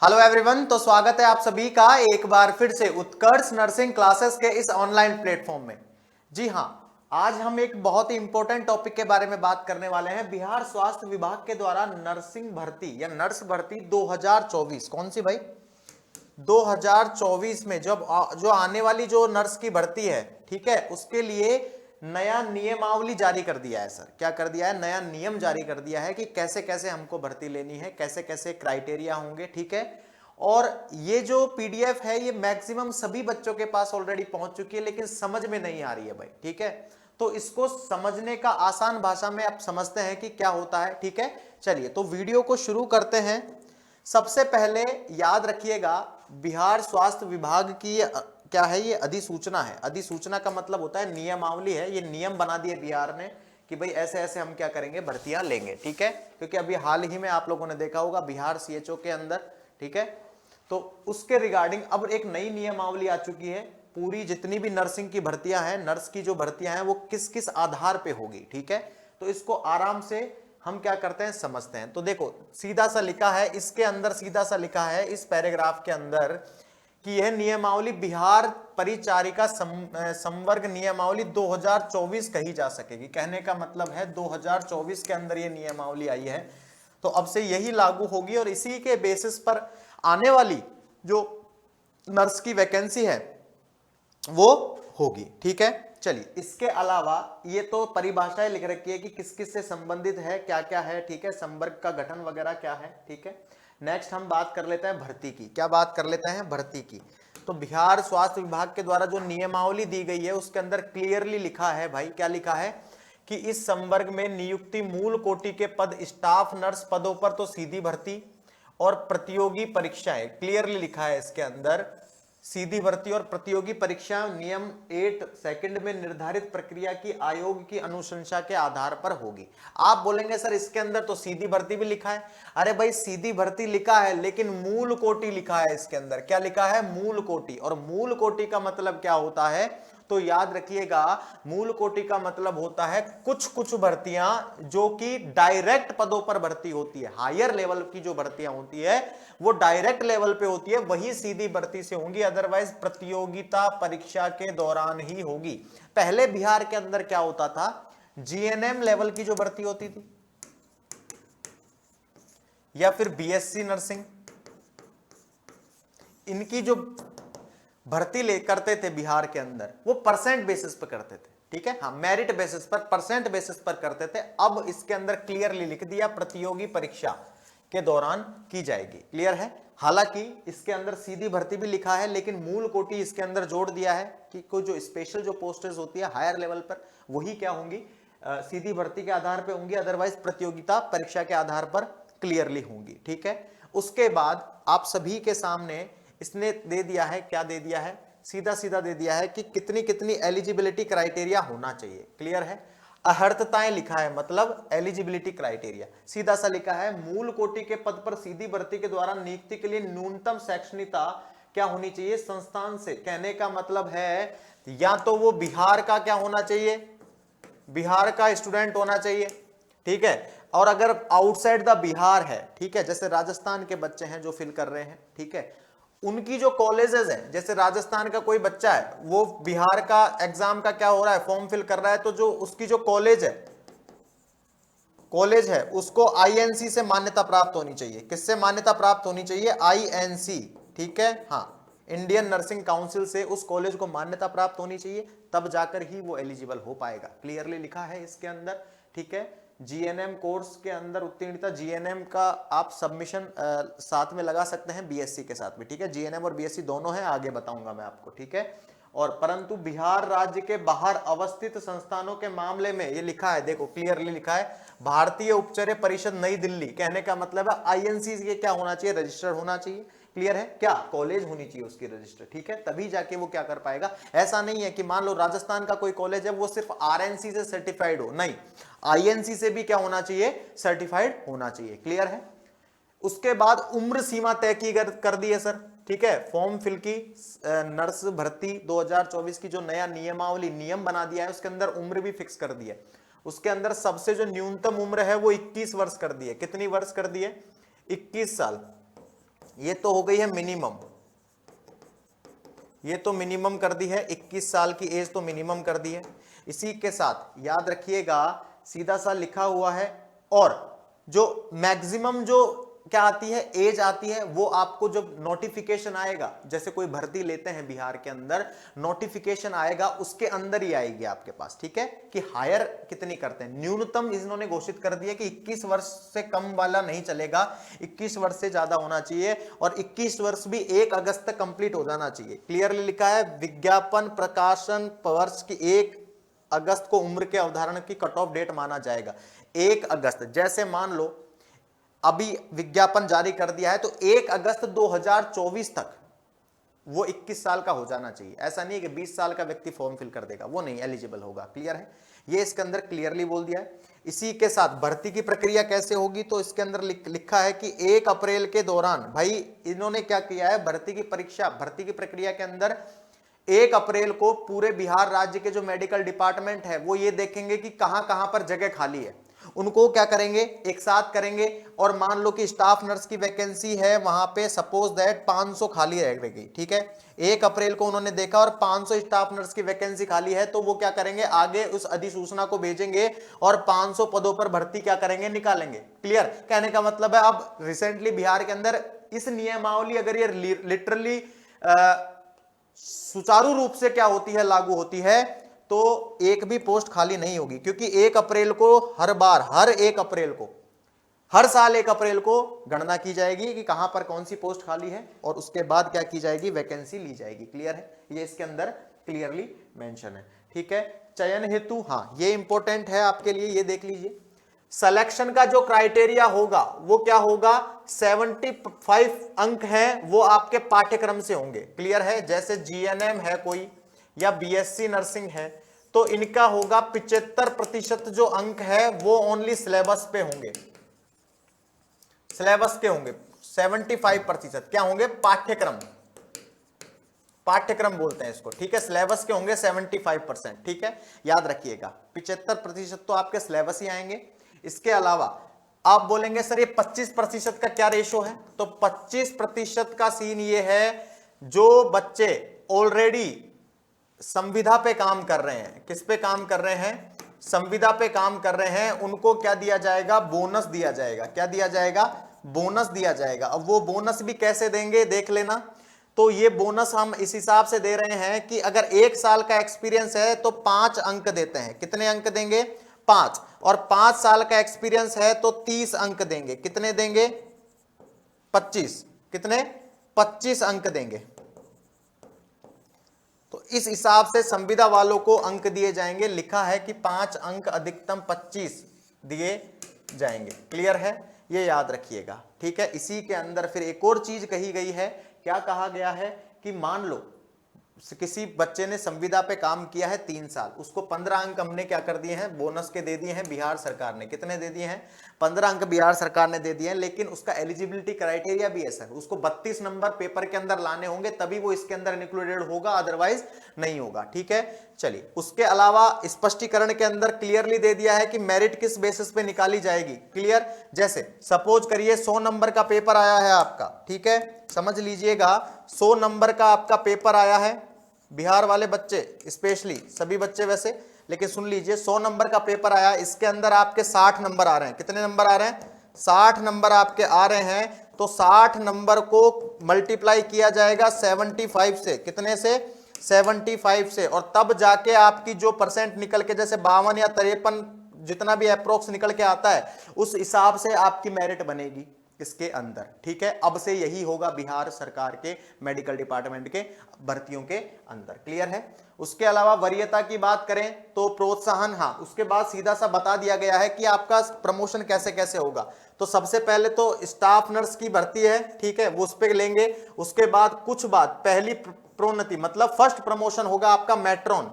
Hello everyone, तो स्वागत है आप सभी का एक बार फिर से उत्कर्ष नर्सिंग क्लासेस के इस ऑनलाइन प्लेटफॉर्म में। जी हाँ, आज हम एक बहुत ही इंपॉर्टेंट टॉपिक के बारे में बात करने वाले हैं। बिहार स्वास्थ्य विभाग के द्वारा नर्सिंग भर्ती या नर्स भर्ती 2024, कौन सी भाई, 2024 में जब जो आने वाली जो नर्स की भर्ती है, ठीक है, उसके लिए नया नियमावली जारी कर दिया है। सर क्या कर दिया है? नया नियम जारी कर दिया है कि कैसे कैसे हमको भर्ती लेनी है, कैसे कैसे क्राइटेरिया होंगे, ठीक है। और ये जो पीडीएफ है ये मैक्सिमम सभी बच्चों के पास ऑलरेडी पहुंच चुकी है, लेकिन समझ में नहीं आ रही है भाई, ठीक है। तो इसको समझने का आसान भाषा में आप समझते हैं कि क्या होता है, ठीक है। चलिए तो वीडियो को शुरू करते हैं। सबसे पहले याद रखिएगा, बिहार स्वास्थ्य विभाग की क्या है, ये अधिसूचना है। अधिसूचना का मतलब होता है नियमावली है। ये नियम बना दिए बिहार ने कि भाई ऐसे ऐसे हम क्या करेंगे, भर्तियां लेंगे, ठीक है। क्योंकि अभी हाल ही में आप लोगों ने देखा होगा बिहार सीएचओ के अंदर, ठीक है, तो उसके रिगार्डिंग अब एक नई नियमावली आ चुकी है। पूरी जितनी भी नर्सिंग की भर्तियां हैं, नर्स की जो भर्तियां हैं वो किस किस आधार पे होगी, ठीक है। तो इसको आराम से हम क्या करते हैं, समझते हैं। तो देखो सीधा सा लिखा है इसके अंदर, सीधा सा लिखा है इस पैराग्राफ के अंदर कि यह नियमावली बिहार परिचारिका संवर्ग नियमावली 2024 कही जा सकेगी। कहने का मतलब है 2024 के अंदर यह नियमावली आई है, तो अब से यही लागू होगी और इसी के बेसिस पर आने वाली जो नर्स की वैकेंसी है वो होगी, ठीक है। चलिए इसके अलावा ये तो परिभाषाएं लिख रखी है कि किस किस से संबंधित है, क्या क्या है, ठीक है, संवर्ग का गठन वगैरह क्या है, ठीक है। नेक्स्ट हम बात कर लेते हैं भर्ती की। क्या बात कर लेते हैं? भर्ती की। तो बिहार स्वास्थ्य विभाग के द्वारा जो नियमावली दी गई है उसके अंदर क्लियरली लिखा है भाई, क्या लिखा है कि इस संवर्ग में नियुक्ति मूल कोटि के पद स्टाफ नर्स पदों पर तो सीधी भर्ती और प्रतियोगी परीक्षाएं, क्लियरली लिखा है इसके अंदर, सीधी भर्ती और प्रतियोगी परीक्षा नियम 8 सेकंड में निर्धारित प्रक्रिया की आयोग की अनुशंसा के आधार पर होगी। आप बोलेंगे सर इसके अंदर तो सीधी भर्ती भी लिखा है। अरे भाई सीधी भर्ती लिखा है लेकिन मूल कोटि लिखा है इसके अंदर। क्या लिखा है? मूल कोटि। और मूल कोटि का मतलब क्या होता है? तो याद रखिएगा, मूल कोटि का मतलब होता है कुछ कुछ भर्तियां जो कि डायरेक्ट पदों पर भर्ती होती है। हायर लेवल की जो भर्तियां होती है वो डायरेक्ट लेवल पे होती है, वही सीधी भर्ती से होंगी, अदरवाइज प्रतियोगिता परीक्षा के दौरान ही होगी। पहले बिहार के अंदर क्या होता था, जीएनएम लेवल की जो भर्ती होती थी या फिर बीएससी नर्सिंग, इनकी जो भर्ती ले करते थे बिहार के अंदर वो परसेंट बेसिस पर करते थे, ठीक है। हाँ, मेरिट बेसिस पर, परसेंट बेसिस पर करते थे। अब इसके अंदर क्लियरली लिख दिया प्रतियोगी परीक्षा के दौरान की जाएगी। क्लियर है? हालांकि इसके अंदर सीधी भर्ती भी लिखा है लेकिन मूल कोटि इसके अंदर जोड़ दिया है कि कोई जो स्पेशल जो पोस्टेज होती है हायर लेवल पर वही क्या होंगी, सीधी भर्ती के आधार पर होंगी, अदरवाइज प्रतियोगिता परीक्षा के आधार पर क्लियरली होंगी, ठीक है। उसके बाद आप सभी के सामने इसने दे दिया है, क्या दे दिया है, सीधा सीधा दे दिया है कि कितनी कितनी एलिजिबिलिटी क्राइटेरिया होना चाहिए। क्लियर है? अहर्तताएं लिखा है, मतलब एलिजिबिलिटी क्राइटेरिया सीधा सा लिखा है। मूल कोटि के पद पर सीधी भर्ती के द्वारा नियुक्ति के लिए न्यूनतम शैक्षणिकता क्या होनी चाहिए संस्थान से। कहने का मतलब है या तो वो बिहार का क्या होना चाहिए, बिहार का स्टूडेंट होना चाहिए, ठीक है। और अगर आउटसाइड द बिहार है, ठीक है, जैसे राजस्थान के बच्चे हैं जो फिल कर रहे हैं, ठीक है, उनकी जो कॉलेजेस है, जैसे राजस्थान का कोई बच्चा है वो बिहार का एग्जाम का क्या हो रहा है, फॉर्म फिल कर रहा है, तो जो उसकी जो कॉलेज है उसको आईएनसी से मान्यता प्राप्त होनी चाहिए। किससे मान्यता प्राप्त होनी चाहिए? आईएनसी, ठीक है, हाँ, इंडियन नर्सिंग काउंसिल से उस कॉलेज को मान्यता प्राप्त होनी चाहिए, तब जाकर ही वो एलिजिबल हो पाएगा। क्लियरली लिखा है इसके अंदर, ठीक है। जीएनएम कोर्स के अंदर उत्तीर्णता, जीएनएम का आप सबमिशन साथ में लगा सकते हैं बीएससी के साथ भी, ठीक है। जीएनएम और बीएससी दोनों है, आगे बताऊंगा मैं आपको, ठीक है। और परंतु बिहार राज्य के बाहर अवस्थित संस्थानों के मामले में ये लिखा है, देखो क्लियरली लिखा है, भारतीय उपचर्य परिषद नई दिल्ली, कहने का मतलब है आईएनसी के क्या होना चाहिए, रजिस्टर्ड होना चाहिए। क्लियर है? क्या कॉलेज होनी चाहिए उसकी रजिस्टर, ठीक है, तभी जाके वो क्या कर पाएगा। ऐसा नहीं है कि मान लो राजस्थान का कोई कॉलेज है वो सिर्फ आरएनसी से सर्टिफाइड हो, नहीं, आईएनसी से भी क्या होना चाहिए, सर्टिफाइड होना चाहिए। क्लियर है? उसके बाद उम्र सीमा तय की कर दी है सर, ठीक है। फॉर्म फिल की नर्स भर्ती 2024 की जो नया नियमावली नियम बना दिया है उसके अंदर उम्र भी फिक्स कर दी है। उसके अंदर सबसे जो न्यूनतम उम्र है वो 21 वर्ष कर दी है। कितनी वर्ष कर दी है? 21 साल। ये तो हो गई है मिनिमम, ये तो मिनिमम कर दी है, 21 साल की एज तो मिनिमम कर दी है। इसी के साथ याद रखिएगा सीधा सा लिखा हुआ है, और जो मैक्सिमम जो क्या आती है एज आती है, वो आपको जब नोटिफिकेशन आएगा, जैसे कोई भर्ती लेते हैं बिहार के अंदर, नोटिफिकेशन आएगा उसके अंदर ही आएगी आपके पास, ठीक है, कि हायर कितनी करते हैं। न्यूनतम इन्होंने घोषित कर दिया कि 21 वर्ष से कम वाला नहीं चलेगा, 21 वर्ष से ज्यादा होना चाहिए, और 21 वर्ष भी 1 अगस्त तक कंप्लीट हो जाना चाहिए। क्लियरली लिखा है, विज्ञापन प्रकाशन वर्ष की 1 अगस्त को उम्र के अवधारण की कट ऑफ डेट माना जाएगा। 1 अगस्त, जैसे मान लो अभी विज्ञापन जारी कर दिया है तो 1 अगस्त 2024 तक वो 21 साल का हो जाना चाहिए। ऐसा नहीं है कि 20 साल का व्यक्ति फॉर्म फिल कर देगा, वो नहीं एलिजिबल होगा। क्लियर है, ये इसके अंदर क्लियरली बोल दिया है। इसी के साथ भर्ती की प्रक्रिया कैसे होगी, तो इसके अंदर लिखा है कि 1 अप्रैल के दौरान, भाई इन्होंने क्या किया है, भर्ती की परीक्षा, भर्ती की प्रक्रिया के अंदर 1 अप्रैल को पूरे बिहार राज्य के जो मेडिकल डिपार्टमेंट है वो ये देखेंगे कि कहां कहां पर जगह खाली है, उनको क्या करेंगे, एक साथ करेंगे। और मान लो कि स्टाफ नर्स की वैकेंसी है वहां पे, सपोज दैट 500 खाली रह गई, ठीक है, 1 अप्रैल को उन्होंने देखा और 500 स्टाफ नर्स की वैकेंसी खाली है, तो वो क्या करेंगे, आगे उस अधिसूचना को भेजेंगे और 500 पदों पर भर्ती क्या करेंगे, निकालेंगे। क्लियर, कहने का मतलब है अब रिसेंटली बिहार के अंदर इस नियमावली अगर ये लिटरली सुचारू रूप से क्या होती है, लागू होती है, तो एक भी पोस्ट खाली नहीं होगी, क्योंकि 1 अप्रैल को हर बार, हर 1 अप्रैल को, हर साल 1 अप्रैल को गणना की जाएगी कि कहां पर कौन सी पोस्ट खाली है, और उसके बाद क्या की जाएगी, वैकेंसी ली जाएगी। क्लियर है, ये इसके अंदर क्लियरली मेंशन है। ठीक है, चयन हेतु, हाँ ये इंपॉर्टेंट है आपके लिए, ये देख लीजिए। सिलेक्शन का जो क्राइटेरिया होगा वो क्या होगा, 75 अंक हैं वो आपके पाठ्यक्रम से होंगे। क्लियर है, जैसे जीएनएम है कोई या बीएससी नर्सिंग है तो इनका होगा 75% जो अंक है वो ओनली सिलेबस पे होंगे, सिलेबस के होंगे। 75% क्या होंगे, पाठ्यक्रम, पाठ्यक्रम बोलते हैं इसको, ठीक है, सिलेबस के होंगे 75%। ठीक है, याद रखिएगा 75% तो आपके सिलेबस ही आएंगे। इसके अलावा आप बोलेंगे सर ये 25% का क्या रेशो है, तो 25% का सीन ये है जो बच्चे ऑलरेडी संविदा पे काम कर रहे हैं। किस पे काम कर रहे हैं, संविदा पे काम कर रहे हैं, उनको क्या दिया जाएगा, बोनस दिया जाएगा। क्या दिया जाएगा, बोनस दिया जाएगा। अब वो बोनस भी कैसे देंगे देख लेना। तो ये बोनस हम इस हिसाब से दे रहे हैं कि अगर 1 साल का एक्सपीरियंस है तो 5 अंक देते हैं। कितने अंक देंगे, 5। और 5 साल का एक्सपीरियंस है तो 30 अंक देंगे। कितने देंगे, 25। कितने, 25 अंक देंगे। तो इस हिसाब से संविदा वालों को अंक दिए जाएंगे। लिखा है कि 5 अंक अधिकतम 25 दिए जाएंगे। क्लियर है, ये याद रखिएगा। ठीक है, इसी के अंदर फिर एक और चीज कही गई है। क्या कहा गया है कि मान लो किसी बच्चे ने संविदा पे काम किया है 3 साल, उसको 15 अंक हमने क्या कर दिए हैं, बोनस के दे दिए हैं बिहार सरकार ने। कितने दे दिए हैं, 15 अंक बिहार सरकार ने दे दिए हैं। लेकिन उसका एलिजिबिलिटी क्राइटेरिया भी है सर, उसको 32 नंबर पेपर के अंदर लाने होंगे तभी वो इसके अंदर इंक्लूडेड होगा, अदरवाइज नहीं होगा। ठीक है, चलिए उसके अलावा स्पष्टीकरण के अंदर क्लियरली दे दिया है कि मेरिट किस बेसिस पे निकाली जाएगी। क्लियर, जैसे सपोज करिए 100 नंबर का पेपर आया है आपका, ठीक है, समझ लीजिएगा 100 नंबर का आपका पेपर आया है, बिहार वाले बच्चे स्पेशली, सभी बच्चे वैसे, लेकिन सुन लीजिए 100 नंबर का पेपर आया, इसके अंदर आपके 60 नंबर आ रहे हैं। कितने नंबर आ रहे हैं, 60 नंबर आपके आ रहे हैं। तो 60 नंबर को मल्टीप्लाई किया जाएगा 75 से। कितने से, 75 से, और तब जाके आपकी जो परसेंट निकल के, जैसे 52 या 53 जितना भी अप्रोक्स निकल के आता है, उस हिसाब से आपकी मेरिट बनेगी इसके अंदर। ठीक है, अब से यही होगा बिहार सरकार के मेडिकल डिपार्टमेंट के भर्तियों के अंदर। क्लियर है। उसके अलावा वरीयता की बात करें तो प्रोत्साहन, हाँ उसके बाद सीधा सा बता दिया गया है कि आपका प्रमोशन कैसे कैसे होगा। तो सबसे पहले तो स्टाफ नर्स की भर्ती है, ठीक है, वो उस पर लेंगे। उसके बाद कुछ बात, पहली प्रोन्नति मतलब फर्स्ट प्रमोशन होगा आपका मैट्रॉन,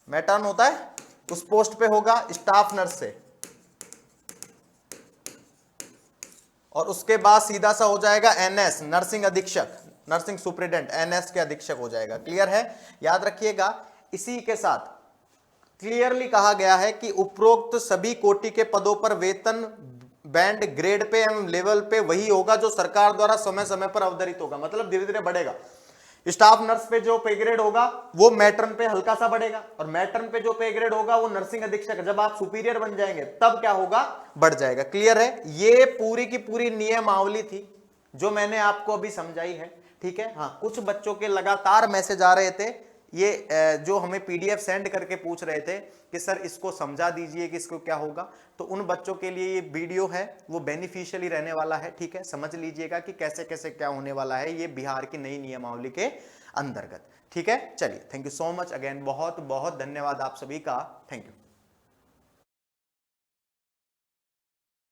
मैट्रॉन होता है, उस पोस्ट पे होगा स्टाफ नर्स से। और उसके बाद सीधा सा हो जाएगा एनएस, नर्सिंग अधीक्षक, नर्सिंग सुपरिटेंडेंट, एनएस के अधीक्षक हो जाएगा। क्लियर है, याद रखिएगा। इसी के साथ क्लियरली कहा गया है कि उपरोक्त सभी कोटि के पदों पर वेतन बैंड ग्रेड पे एवं लेवल पे वही होगा जो सरकार द्वारा समय समय पर अवधारित होगा, मतलब धीरे धीरे बढ़ेगा। स्टाफ नर्स पे जो पे ग्रेड होगा वो मैट्रन पे हल्का सा बढ़ेगा, और मैट्रन पे जो पे ग्रेड होगा वो नर्सिंग अधीक्षक, जब आप सुपीरियर बन जाएंगे तब क्या होगा, बढ़ जाएगा। क्लियर है? ये पूरी की पूरी नियमावली थी जो मैंने आपको अभी समझाई है, ठीक है। हाँ, कुछ बच्चों के लगातार मैसेज आ रहे थे, ये जो हमें पीडीएफ सेंड करके पूछ रहे थे कि सर इसको समझा दीजिए कि इसको क्या होगा, तो उन बच्चों के लिए ये वीडियो है वो बेनिफिशियली रहने वाला है, ठीक है। समझ लीजिएगा कि कैसे कैसे क्या होने वाला है ये बिहार की नई नियमावली के अंतर्गत, ठीक है। चलिए, thank you so much again, बहुत बहुत धन्यवाद आप सभी का, थैंक यू।